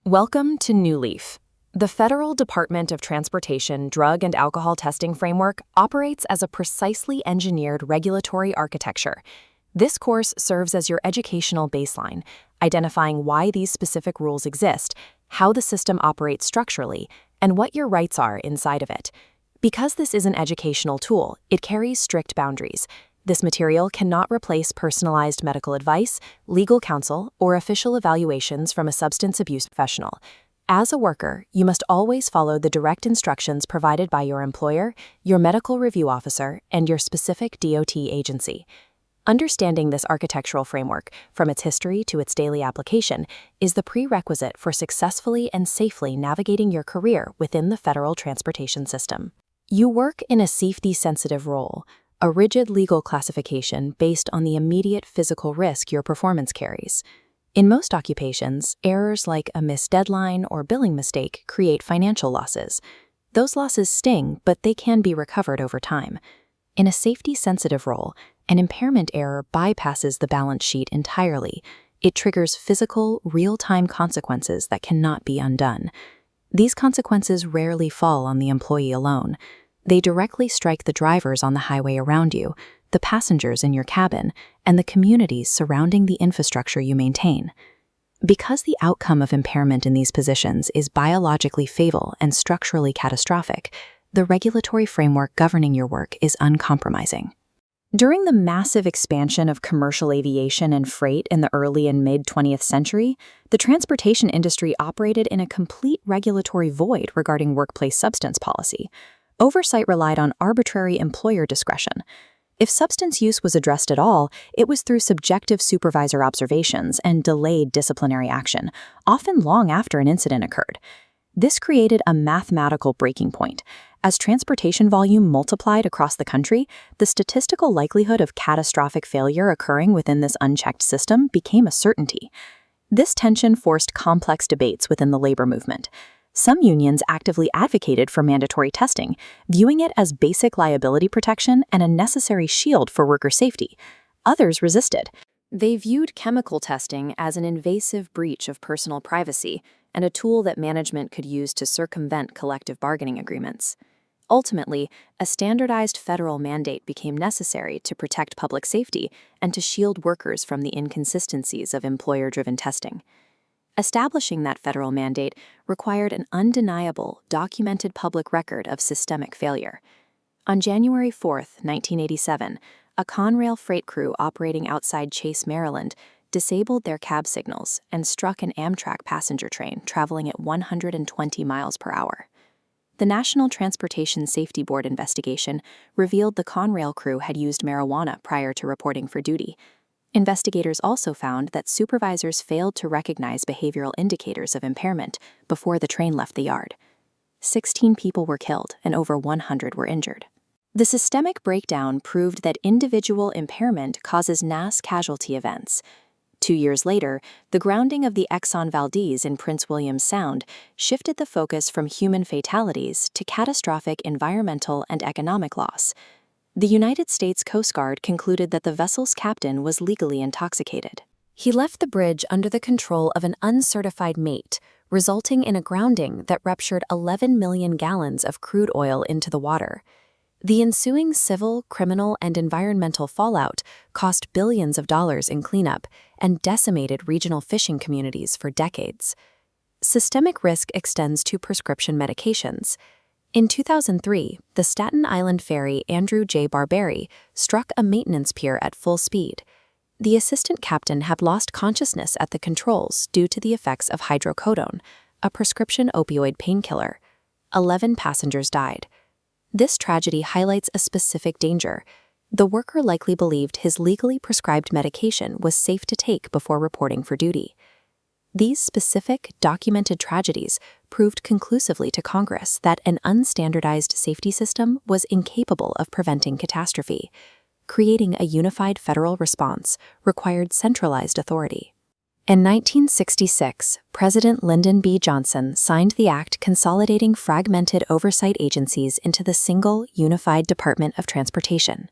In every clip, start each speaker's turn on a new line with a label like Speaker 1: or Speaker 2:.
Speaker 1: Welcome to NewLeaf. The Federal Department of Transportation Drug and Alcohol Testing Framework operates as a precisely engineered regulatory architecture. This course serves as your educational baseline, identifying why these specific rules exist, how the system operates structurally, and what your rights are inside of it. Because this is an educational tool, it carries strict boundaries. This material cannot replace personalized medical advice, legal counsel, or official evaluations from a substance abuse professional. As a worker, you must always follow the direct instructions provided by your employer, your medical review officer, and your specific DOT agency. Understanding this architectural framework, from its history to its daily application, is the prerequisite for successfully and safely navigating your career within the federal transportation system. You work in a safety-sensitive role, a rigid legal classification based on the immediate physical risk your performance carries. In most occupations, errors like a missed deadline or billing mistake create financial losses. Those losses sting, but they can be recovered over time. In a safety-sensitive role, an impairment error bypasses the balance sheet entirely. It triggers physical, real-time consequences that cannot be undone. These consequences rarely fall on the employee alone. They directly strike the drivers on the highway around you, the passengers in your cabin, and the communities surrounding the infrastructure you maintain. Because the outcome of impairment in these positions is biologically fatal and structurally catastrophic, the regulatory framework governing your work is uncompromising. During the massive expansion of commercial aviation and freight in the early and mid-20th century, the transportation industry operated in a complete regulatory void regarding workplace substance policy. Oversight relied on arbitrary employer discretion. If substance use was addressed at all, it was through subjective supervisor observations and delayed disciplinary action, often long after an incident occurred. This created a mathematical breaking point. As transportation volume multiplied across the country, the statistical likelihood of catastrophic failure occurring within this unchecked system became a certainty. This tension forced complex debates within the labor movement. Some unions actively advocated for mandatory testing, viewing it as basic liability protection and a necessary shield for worker safety. Others resisted. They viewed chemical testing as an invasive breach of personal privacy and a tool that management could use to circumvent collective bargaining agreements. Ultimately, a standardized federal mandate became necessary to protect public safety and to shield workers from the inconsistencies of employer-driven testing. Establishing that federal mandate required an undeniable, documented public record of systemic failure. On January 4, 1987, a Conrail freight crew operating outside Chase, Maryland, disabled their cab signals and struck an Amtrak passenger train traveling at 120 miles per hour. The National Transportation Safety Board investigation revealed the Conrail crew had used marijuana prior to reporting for duty. Investigators also found that supervisors failed to recognize behavioral indicators of impairment before the train left the yard. 16 people were killed and over 100 were injured. The systemic breakdown proved that individual impairment causes mass casualty events. 2 years later, the grounding of the Exxon Valdez in Prince William Sound shifted the focus from human fatalities to catastrophic environmental and economic loss. The United States Coast Guard concluded that the vessel's captain was legally intoxicated. He left the bridge under the control of an uncertified mate, resulting in a grounding that ruptured 11 million gallons of crude oil into the water. The ensuing civil, criminal, and environmental fallout cost billions of dollars in cleanup and decimated regional fishing communities for decades. Systemic risk extends to prescription medications. In 2003, the Staten Island ferry Andrew J. Barberry struck a maintenance pier at full speed. The assistant captain had lost consciousness at the controls due to the effects of hydrocodone, a prescription opioid painkiller. 11 passengers died. This tragedy highlights a specific danger. The worker likely believed his legally prescribed medication was safe to take before reporting for duty. These specific, documented tragedies proved conclusively to Congress that an unstandardized safety system was incapable of preventing catastrophe. Creating a unified federal response required centralized authority. In 1966, President Lyndon B. Johnson signed the act consolidating fragmented oversight agencies into the single, unified Department of Transportation.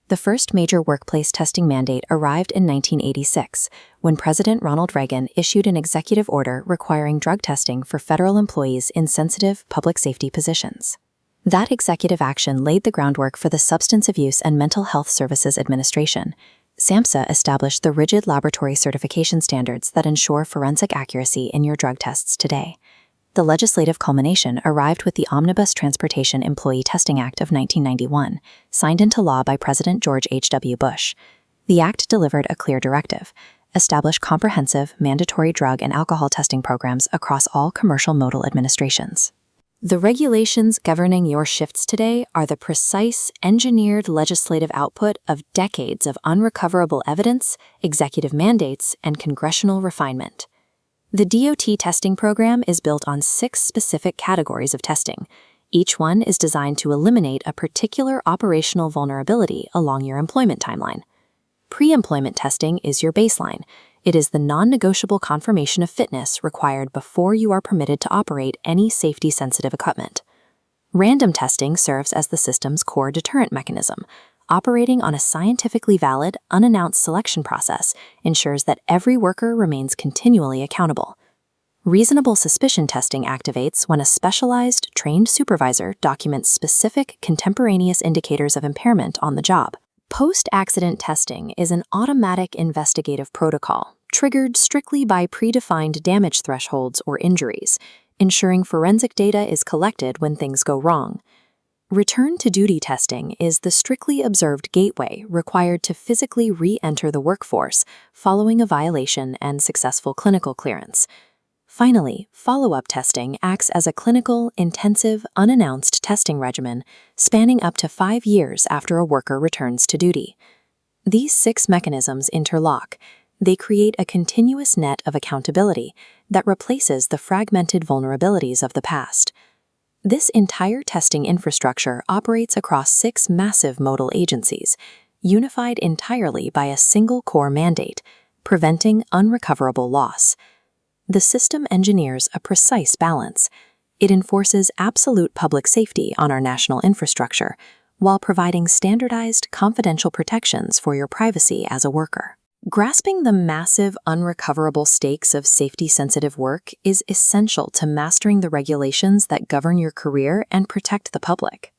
Speaker 1: The first major workplace testing mandate arrived in 1986, when President Ronald Reagan issued an executive order requiring drug testing for federal employees in sensitive public safety positions. That executive action laid the groundwork for the Substance Abuse and Mental Health Services Administration. SAMHSA established the rigid laboratory certification standards that ensure forensic accuracy in your drug tests today. The legislative culmination arrived with the Omnibus Transportation Employee Testing Act of 1991, signed into law by President George H.W. Bush. The act delivered a clear directive: establish comprehensive, mandatory drug and alcohol testing programs across all commercial modal administrations. The regulations governing your shifts today are the precise, engineered legislative output of decades of unrecoverable evidence, executive mandates, and congressional refinement. The DOT testing program is built on 6 specific categories of testing. Each one is designed to eliminate a particular operational vulnerability along your employment timeline. Pre-employment testing is your baseline. It is the non-negotiable confirmation of fitness required before you are permitted to operate any safety-sensitive equipment. Random testing serves as the system's core deterrent mechanism. Operating on a scientifically valid, unannounced selection process ensures that every worker remains continually accountable. Reasonable suspicion testing activates when a specialized, trained supervisor documents specific, contemporaneous indicators of impairment on the job. Post-accident testing is an automatic investigative protocol, triggered strictly by predefined damage thresholds or injuries, ensuring forensic data is collected when things go wrong. Return-to-duty testing is the strictly observed gateway required to physically re-enter the workforce following a violation and successful clinical clearance. Finally, follow-up testing acts as a clinical, intensive, unannounced testing regimen spanning up to 5 years after a worker returns to duty. These 6 mechanisms interlock. They create a continuous net of accountability that replaces the fragmented vulnerabilities of the past. This entire testing infrastructure operates across 6 massive modal agencies, unified entirely by a single core mandate: preventing unrecoverable loss. The system engineers a precise balance. It enforces absolute public safety on our national infrastructure, while providing standardized, confidential protections for your privacy as a worker. Grasping the massive, unrecoverable stakes of safety-sensitive work is essential to mastering the regulations that govern your career and protect the public.